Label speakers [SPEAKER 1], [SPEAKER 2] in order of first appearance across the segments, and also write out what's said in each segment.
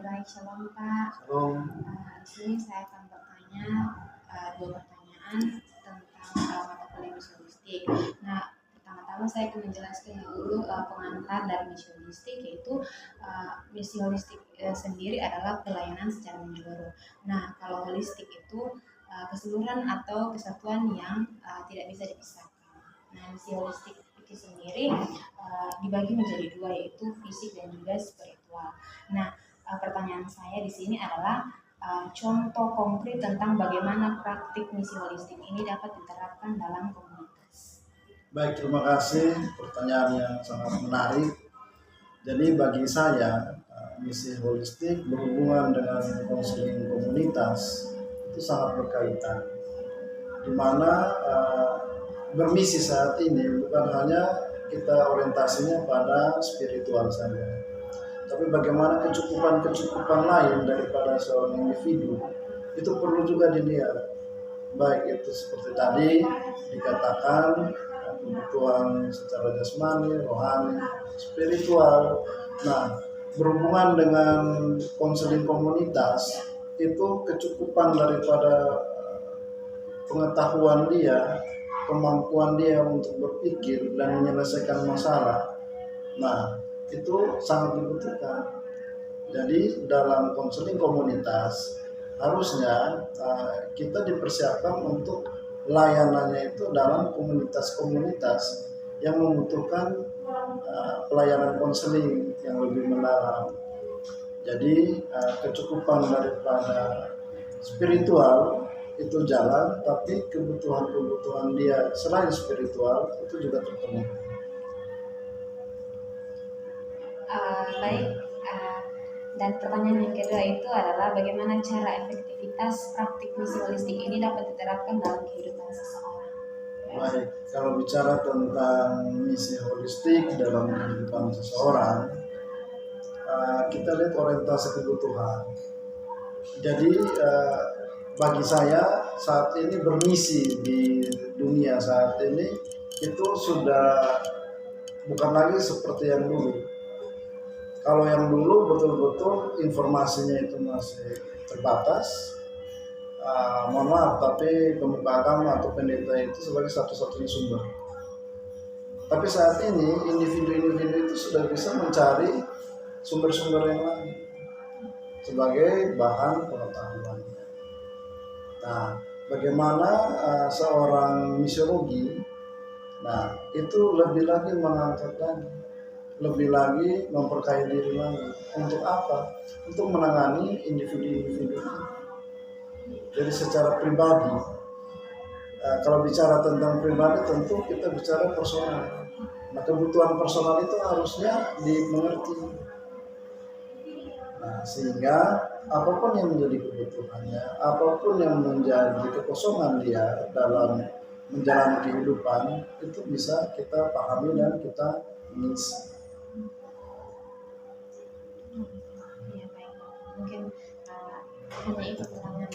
[SPEAKER 1] baik, shalom Pak.
[SPEAKER 2] Shalom.
[SPEAKER 1] Di sini saya akan bertanya dua pertanyaan tentang mata kuliah misionistik. Nah, pertama-tama saya akan menjelaskan dulu pengantar dari misionistik, yaitu misionistik sendiri adalah pelayanan secara menyeluruh. Nah, kalau holistik itu keseluruhan atau kesatuan yang tidak bisa dipisahkan. Nah, misi holistik itu sendiri dibagi menjadi dua, yaitu fisik dan juga spiritual. Nah, pertanyaan saya di sini adalah contoh konkret tentang bagaimana praktik misi holistik ini dapat diterapkan dalam komunitas.
[SPEAKER 2] Baik, terima kasih, pertanyaan yang sangat menarik. Jadi bagi saya misi holistik berhubungan dengan konseling komunitas itu sangat berkaitan, di mana bermisi saat ini bukan hanya kita orientasinya pada spiritual saja, tapi bagaimana kecukupan lain daripada seorang individu itu perlu juga dilihat. Baik itu seperti tadi dikatakan kebutuhan secara jasmani, rohani, spiritual. Nah, berhubungan dengan konseling komunitas itu kecukupan daripada pengetahuan dia, kemampuan dia untuk berpikir dan menyelesaikan masalah. Nah, itu sangat dibutuhkan. Jadi dalam konseling komunitas harusnya kita dipersiapkan untuk layanannya itu dalam komunitas-komunitas yang membutuhkan pelayanan konseling yang lebih mendalam. Jadi kecukupan daripada spiritual itu jalan, tapi kebutuhan-kebutuhan dia selain spiritual itu juga terpenuhi.
[SPEAKER 1] Baik. Dan pertanyaan yang kedua itu adalah bagaimana cara efektivitas praktik misi holistik ini dapat diterapkan dalam kehidupan seseorang.
[SPEAKER 2] Baik, kalau bicara tentang misi holistik dalam kehidupan seseorang, kita lihat orientasi kebutuhan. Jadi bagi saya saat ini bermisi di dunia saat ini itu sudah bukan lagi seperti yang dulu. Kalau yang dulu betul-betul informasinya itu masih terbatas, mohon maaf, tapi pemuka agama atau pendeta itu sebagai satu-satunya sumber. Tapi saat ini individu-individu itu sudah bisa mencari sumber-sumber yang lain sebagai bahan pengetahuan. Nah, bagaimana seorang misiologi, nah itu lebih lagi mengangkat lagi, lebih lagi memperkaya diri lagi. Untuk apa? Untuk menangani individu-individu. Jadi secara pribadi, kalau bicara tentang pribadi tentu kita bicara personal. Nah, kebutuhan personal itu harusnya dimengerti. Nah, sehingga apapun yang menjadi kebutuhannya, apapun yang menjadi kekosongan dia dalam menjalani kehidupan, itu bisa kita pahami dan kita mengisi.
[SPEAKER 1] Ya, baik. Mungkin hanya itu pertanyaan.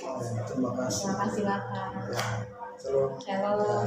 [SPEAKER 2] Terima kasih.
[SPEAKER 1] Terima kasih Bapak.
[SPEAKER 2] Shalom.
[SPEAKER 1] Shalom.